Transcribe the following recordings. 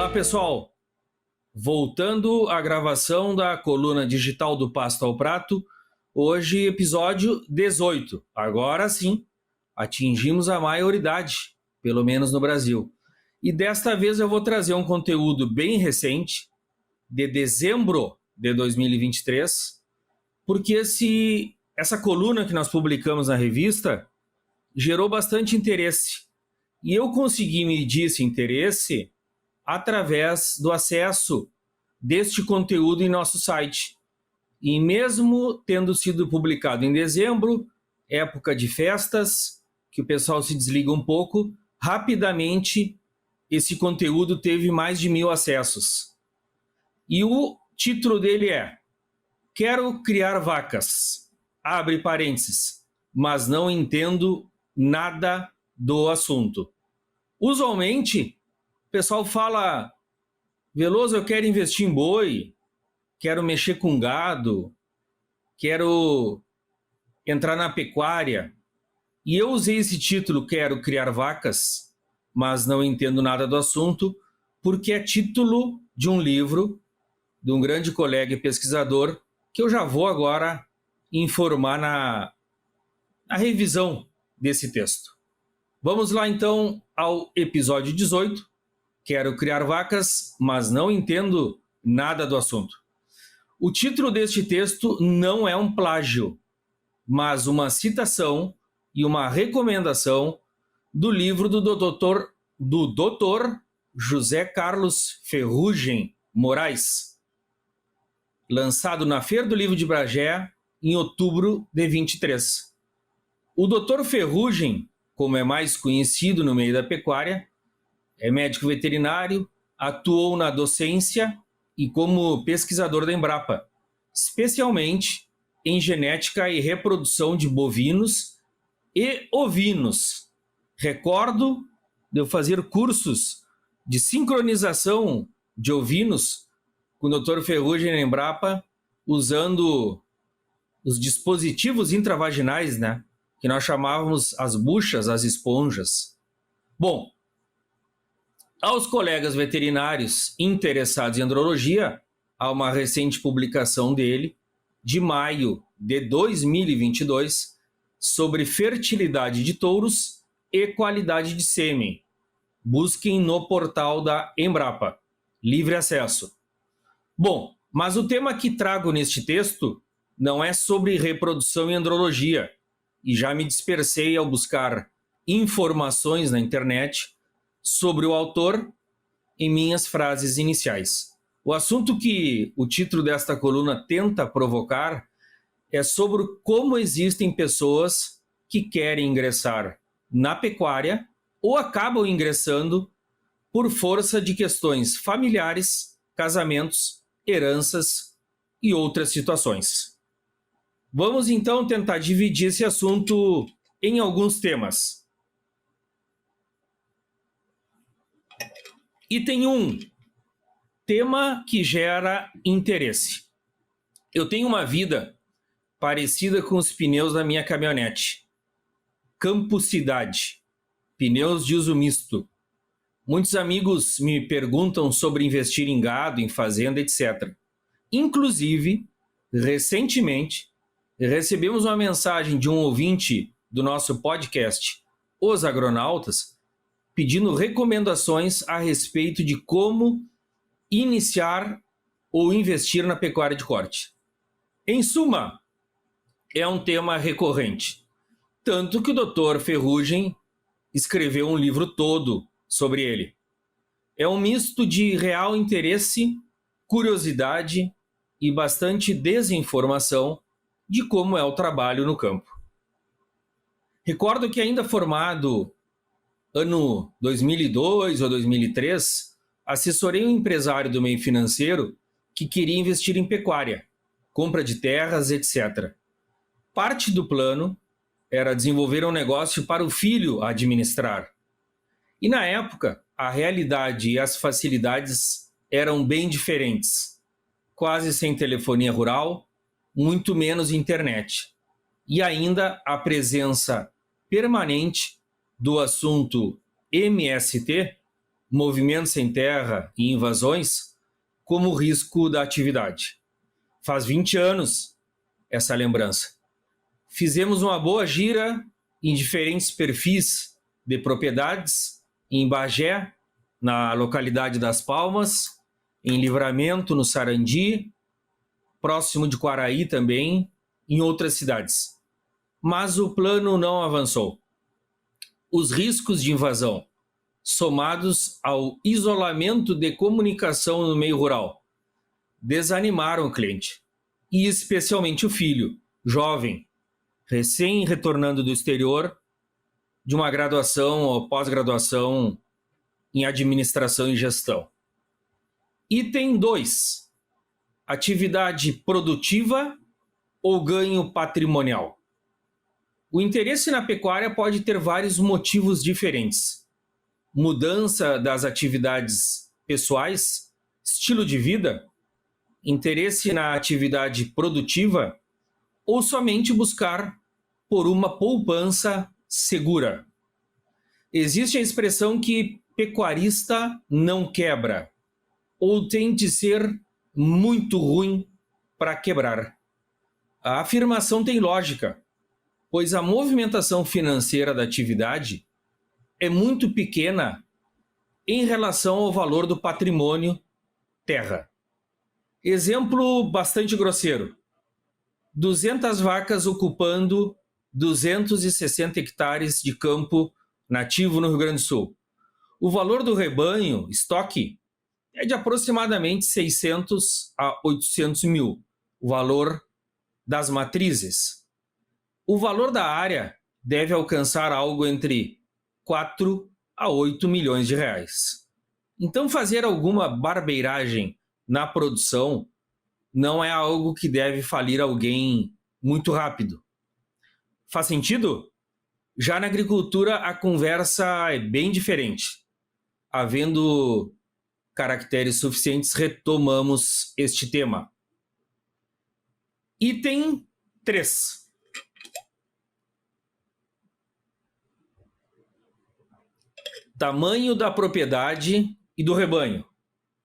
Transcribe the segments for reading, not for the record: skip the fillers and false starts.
Olá, pessoal! Voltando à gravação da coluna digital do Pasto ao Prato, hoje episódio 18. Agora sim, atingimos a maioridade, pelo menos no Brasil. E desta vez eu vou trazer um conteúdo bem recente, de dezembro de 2023, porque essa coluna que nós publicamos na revista gerou bastante interesse. E eu consegui medir esse interesse através do acesso deste conteúdo em nosso site. E mesmo tendo sido publicado em dezembro, época de festas, que o pessoal se desliga um pouco, rapidamente esse conteúdo teve mais de 1.000 acessos. E o título dele é: Quero criar vacas, abre parênteses, mas não entendo nada do assunto. Usualmente, o pessoal fala: Veloso, eu quero investir em boi, quero mexer com gado, quero entrar na pecuária. E eu usei esse título, Quero criar vacas, mas não entendo nada do assunto, porque é título de um livro de um grande colega e pesquisador que eu já vou agora informar na revisão desse texto. Vamos lá então ao episódio 18. Quero criar vacas, mas não entendo nada do assunto. O título deste texto não é um plágio, mas uma citação e uma recomendação do livro do Dr. José Carlos Ferrugem Moraes, lançado na Feira do Livro de Bagé em outubro de 23. O Dr. Ferrugem, como é mais conhecido no meio da pecuária, é médico veterinário, atuou na docência e como pesquisador da Embrapa, especialmente em genética e reprodução de bovinos e ovinos. Recordo de eu fazer cursos de sincronização de ovinos com o Dr. Ferrugem na Embrapa, usando os dispositivos intravaginais, né? Que nós chamávamos as buchas, as esponjas. Bom, aos colegas veterinários interessados em andrologia, há uma recente publicação dele, de maio de 2022, sobre fertilidade de touros e qualidade de sêmen. Busquem no portal da Embrapa. Livre acesso. Bom, mas o tema que trago neste texto não é sobre reprodução e andrologia, e já me dispersei ao buscar informações na internet sobre o autor em minhas frases iniciais. O assunto que o título desta coluna tenta provocar é sobre como existem pessoas que querem ingressar na pecuária ou acabam ingressando por força de questões familiares, casamentos, heranças e outras situações. Vamos então tentar dividir esse assunto em alguns temas. Item 1. Tema que gera interesse. Eu tenho uma vida parecida com os pneus da minha caminhonete. Campucidade. Pneus de uso misto. Muitos amigos me perguntam sobre investir em gado, em fazenda, etc. Inclusive, recentemente, recebemos uma mensagem de um ouvinte do nosso podcast, Os Agronautas, pedindo recomendações a respeito de como iniciar ou investir na pecuária de corte. Em suma, é um tema recorrente, tanto que o Dr. Ferrugem escreveu um livro todo sobre ele. É um misto de real interesse, curiosidade e bastante desinformação de como é o trabalho no campo. Recordo que ainda formado ano 2002 ou 2003, assessorei um empresário do meio financeiro que queria investir em pecuária, compra de terras, etc. Parte do plano era desenvolver um negócio para o filho administrar. E na época, a realidade e as facilidades eram bem diferentes. Quase sem telefonia rural, muito menos internet. E ainda a presença permanente do assunto MST, movimentos sem terra e invasões como risco da atividade. Faz 20 anos essa lembrança. Fizemos uma boa gira em diferentes perfis de propriedades, em Bagé, na localidade das Palmas, em Livramento, no Sarandi, próximo de Quaraí também, em outras cidades. Mas o plano não avançou. Os riscos de invasão, somados ao isolamento de comunicação no meio rural, desanimaram o cliente, e especialmente o filho, jovem, recém-retornando do exterior, de uma graduação ou pós-graduação em administração e gestão. Item 2. Atividade produtiva ou ganho patrimonial? O interesse na pecuária pode ter vários motivos diferentes. Mudança das atividades pessoais, estilo de vida, interesse na atividade produtiva ou somente buscar por uma poupança segura. Existe a expressão que pecuarista não quebra, ou tem de ser muito ruim para quebrar. A afirmação tem lógica, pois a movimentação financeira da atividade é muito pequena em relação ao valor do patrimônio terra. Exemplo bastante grosseiro: 200 vacas ocupando 260 hectares de campo nativo no Rio Grande do Sul. O valor do rebanho, estoque, é de aproximadamente 600 a 800 mil, o valor das matrizes. O valor da área deve alcançar algo entre 4 a 8 milhões de reais. Então, fazer alguma barbeiragem na produção não é algo que deve falir alguém muito rápido. Faz sentido? Já na agricultura, a conversa é bem diferente. Havendo caracteres suficientes, retomamos este tema. Item 3. Tamanho da propriedade e do rebanho,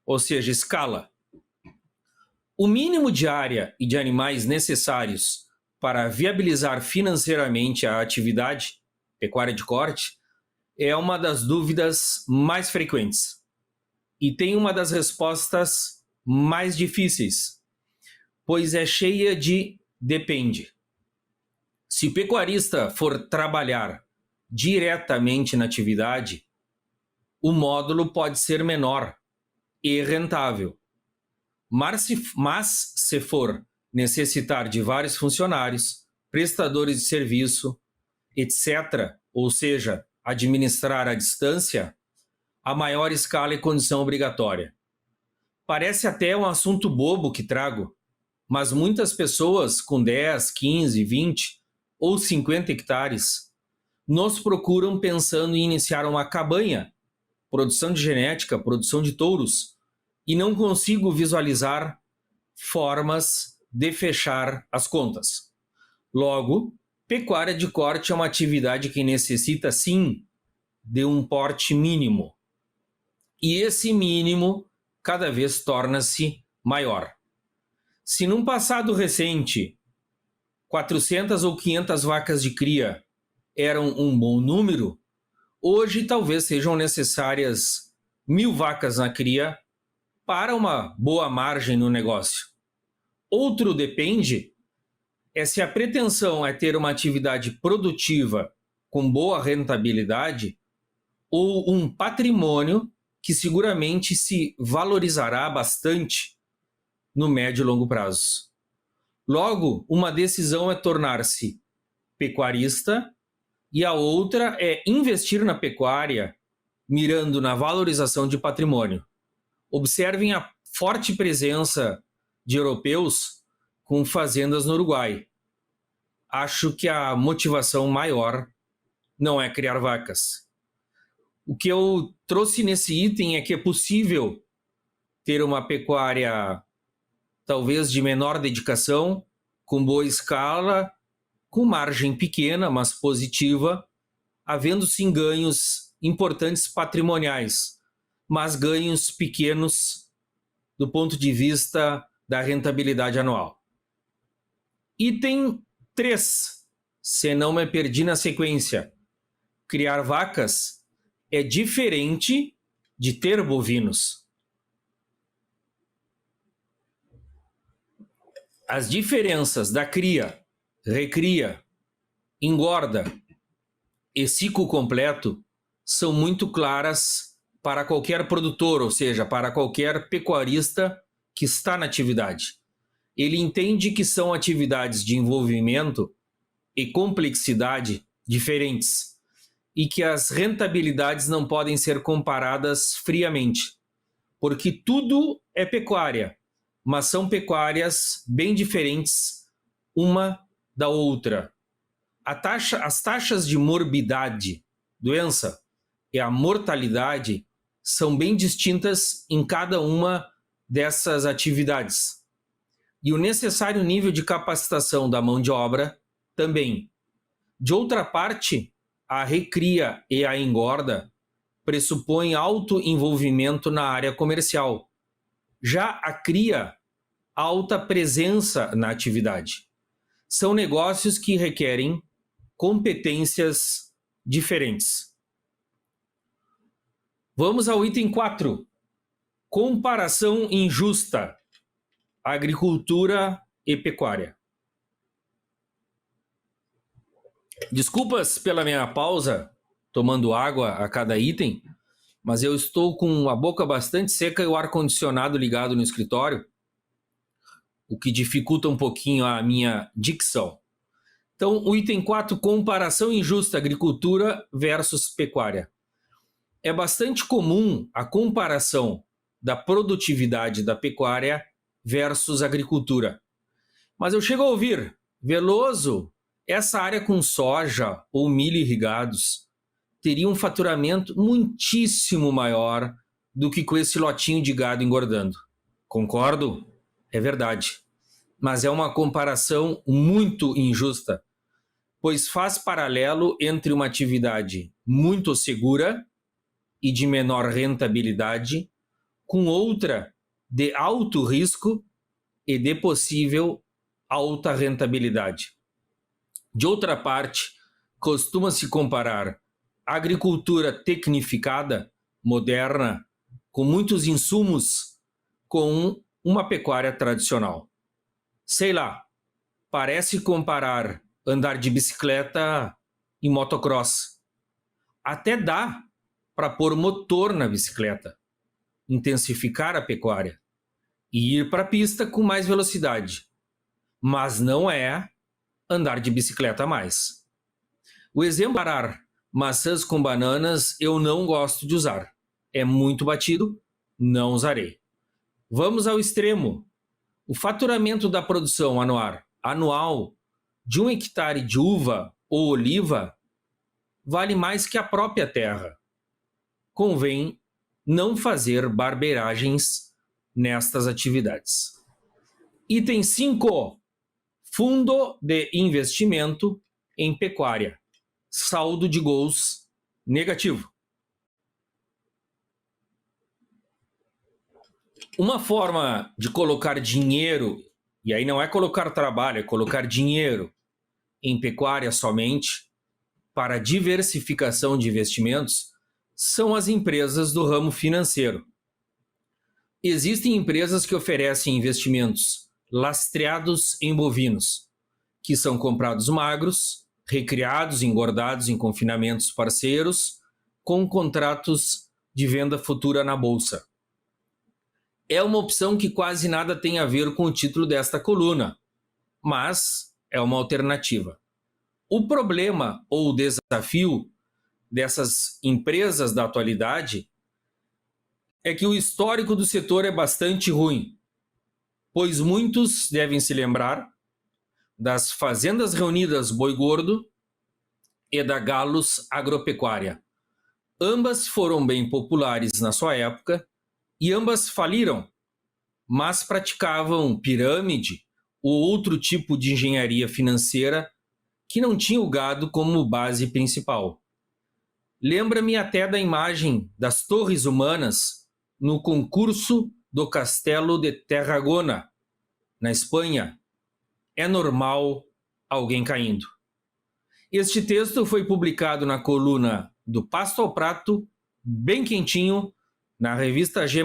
ou seja, escala. O mínimo de área e de animais necessários para viabilizar financeiramente a atividade pecuária de corte é uma das dúvidas mais frequentes e tem uma das respostas mais difíceis, pois é cheia de depende. Se o pecuarista for trabalhar diretamente na atividade, o módulo pode ser menor e rentável. Mas se for necessitar de vários funcionários, prestadores de serviço, etc., ou seja, administrar à distância, a maior escala é condição obrigatória. Parece até um assunto bobo que trago, mas muitas pessoas com 10, 15, 20 ou 50 hectares nos procuram pensando em iniciar uma cabanha, produção de genética, produção de touros, e não consigo visualizar formas de fechar as contas. Logo, pecuária de corte é uma atividade que necessita, sim, de um porte mínimo. E esse mínimo cada vez torna-se maior. Se num passado recente 400 ou 500 vacas de cria eram um bom número, hoje talvez sejam necessárias 1.000 vacas na cria para uma boa margem no negócio. Outro depende é se a pretensão é ter uma atividade produtiva com boa rentabilidade ou um patrimônio que seguramente se valorizará bastante no médio e longo prazo. Logo, uma decisão é tornar-se pecuarista e a outra é investir na pecuária mirando na valorização de patrimônio. Observem a forte presença de europeus com fazendas no Uruguai. Acho que a motivação maior não é criar vacas. O que eu trouxe nesse item é que é possível ter uma pecuária talvez de menor dedicação, com boa escala, com margem pequena, mas positiva, havendo sim ganhos importantes patrimoniais, mas ganhos pequenos do ponto de vista da rentabilidade anual. Item 3, se não me perdi na sequência. Criar vacas é diferente de ter bovinos. As diferenças da cria, recria, engorda e ciclo completo são muito claras para qualquer produtor, ou seja, para qualquer pecuarista que está na atividade. Ele entende que são atividades de envolvimento e complexidade diferentes e que as rentabilidades não podem ser comparadas friamente, porque tudo é pecuária, mas são pecuárias bem diferentes uma da outra. As taxas de morbidade, doença, e a mortalidade são bem distintas em cada uma dessas atividades. E o necessário nível de capacitação da mão de obra também. De outra parte, a recria e a engorda pressupõem alto envolvimento na área comercial. Já a cria, alta presença na atividade. São negócios que requerem competências diferentes. Vamos ao item 4. Comparação injusta. Agricultura e pecuária. Desculpas pela minha pausa, tomando água a cada item, mas eu estou com a boca bastante seca e o ar-condicionado ligado no escritório, o que dificulta um pouquinho a minha dicção. Então, o item 4, comparação injusta, agricultura versus pecuária. É bastante comum a comparação da produtividade da pecuária versus agricultura. Mas eu chego a ouvir, Veloso, essa área com soja ou milho irrigados teria um faturamento muitíssimo maior do que com esse lotinho de gado engordando. Concordo? É verdade. Mas é uma comparação muito injusta, pois faz paralelo entre uma atividade muito segura e de menor rentabilidade com outra de alto risco e de possível alta rentabilidade. De outra parte, costuma-se comparar agricultura tecnificada, moderna, com muitos insumos, com uma pecuária tradicional. Sei lá, parece comparar andar de bicicleta em motocross. Até dá para pôr motor na bicicleta, intensificar a pecuária e ir para a pista com mais velocidade. Mas não é andar de bicicleta mais. O exemplo de comparar maçãs com bananas eu não gosto de usar. É muito batido, não usarei. Vamos ao extremo. O faturamento da produção anual de 1 hectare de uva ou oliva vale mais que a própria terra. Convém não fazer barbeiragens nestas atividades. Item 5. Fundo de investimento em pecuária. Saldo de gols negativo. Uma forma de colocar dinheiro, e aí não é colocar trabalho, é colocar dinheiro em pecuária somente, para diversificação de investimentos, são as empresas do ramo financeiro. Existem empresas que oferecem investimentos lastreados em bovinos, que são comprados magros, recriados e engordados em confinamentos parceiros, com contratos de venda futura na bolsa. É uma opção que quase nada tem a ver com o título desta coluna, mas é uma alternativa. O problema ou desafio dessas empresas da atualidade é que o histórico do setor é bastante ruim, pois muitos devem se lembrar das Fazendas Reunidas Boi Gordo e da Galos Agropecuária. Ambas foram bem populares na sua época e ambas faliram, mas praticavam pirâmide ou outro tipo de engenharia financeira que não tinha o gado como base principal. Lembra-me até da imagem das torres humanas no concurso do Castelo de Tarragona, na Espanha. É normal alguém caindo. Este texto foi publicado na coluna do Pasto ao Prato, bem quentinho, na revista G+,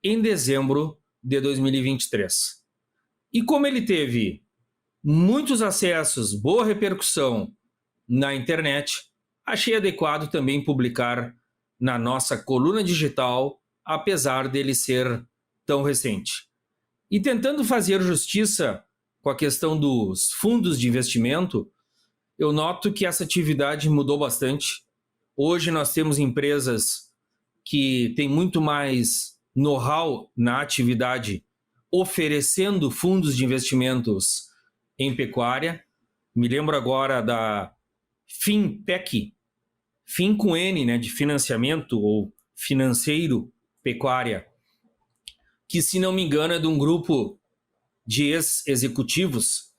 em dezembro de 2023. E como ele teve muitos acessos, boa repercussão na internet, achei adequado também publicar na nossa coluna digital, apesar dele ser tão recente. E tentando fazer justiça com a questão dos fundos de investimento, eu noto que essa atividade mudou bastante. Hoje nós temos empresas que têm muito mais know-how na atividade, oferecendo fundos de investimentos em pecuária. Me lembro agora da Fintech, Fin com N, né, de financiamento ou financeiro pecuária, que, se não me engano, é de um grupo de ex-executivos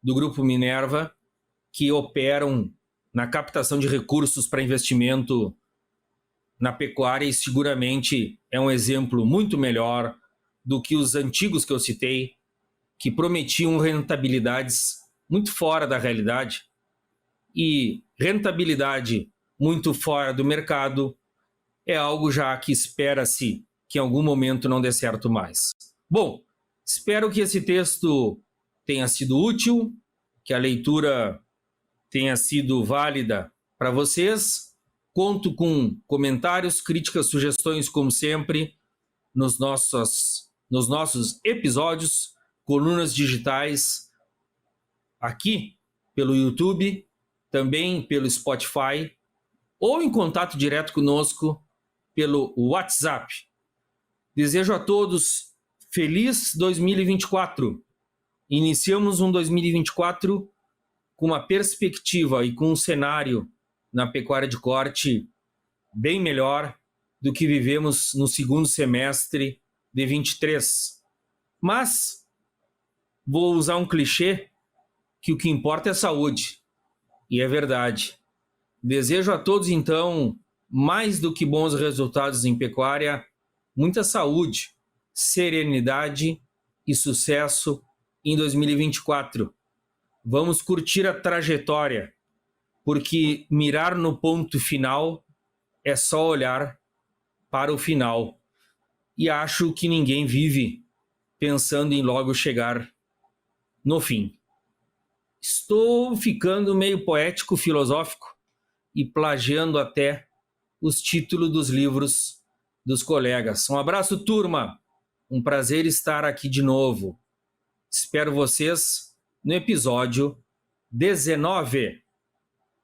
do Grupo Minerva que operam na captação de recursos para investimento na pecuária, e seguramente é um exemplo muito melhor do que os antigos que eu citei, que prometiam rentabilidades muito fora da realidade, e rentabilidade muito fora do mercado é algo já que espera-se que em algum momento não dê certo mais. Bom, espero que esse texto tenha sido útil, que a leitura tenha sido válida para vocês. Conto com comentários, críticas, sugestões, como sempre, nos nossos episódios, colunas digitais, aqui pelo YouTube, também pelo Spotify, ou em contato direto conosco pelo WhatsApp. Desejo a todos feliz 2024. Iniciamos um 2024 com uma perspectiva e com um cenário na pecuária de corte bem melhor do que vivemos no segundo semestre de 23. Mas vou usar um clichê que o que importa é saúde. E é verdade. Desejo a todos, então, mais do que bons resultados em pecuária, muita saúde, serenidade e sucesso em 2024. Vamos curtir a trajetória, porque mirar no ponto final é só olhar para o final. E acho que ninguém vive pensando em logo chegar no fim. Estou ficando meio poético, filosófico e plagiando até os títulos dos livros dos colegas. Um abraço, turma. Um prazer estar aqui de novo. Espero vocês no episódio 19.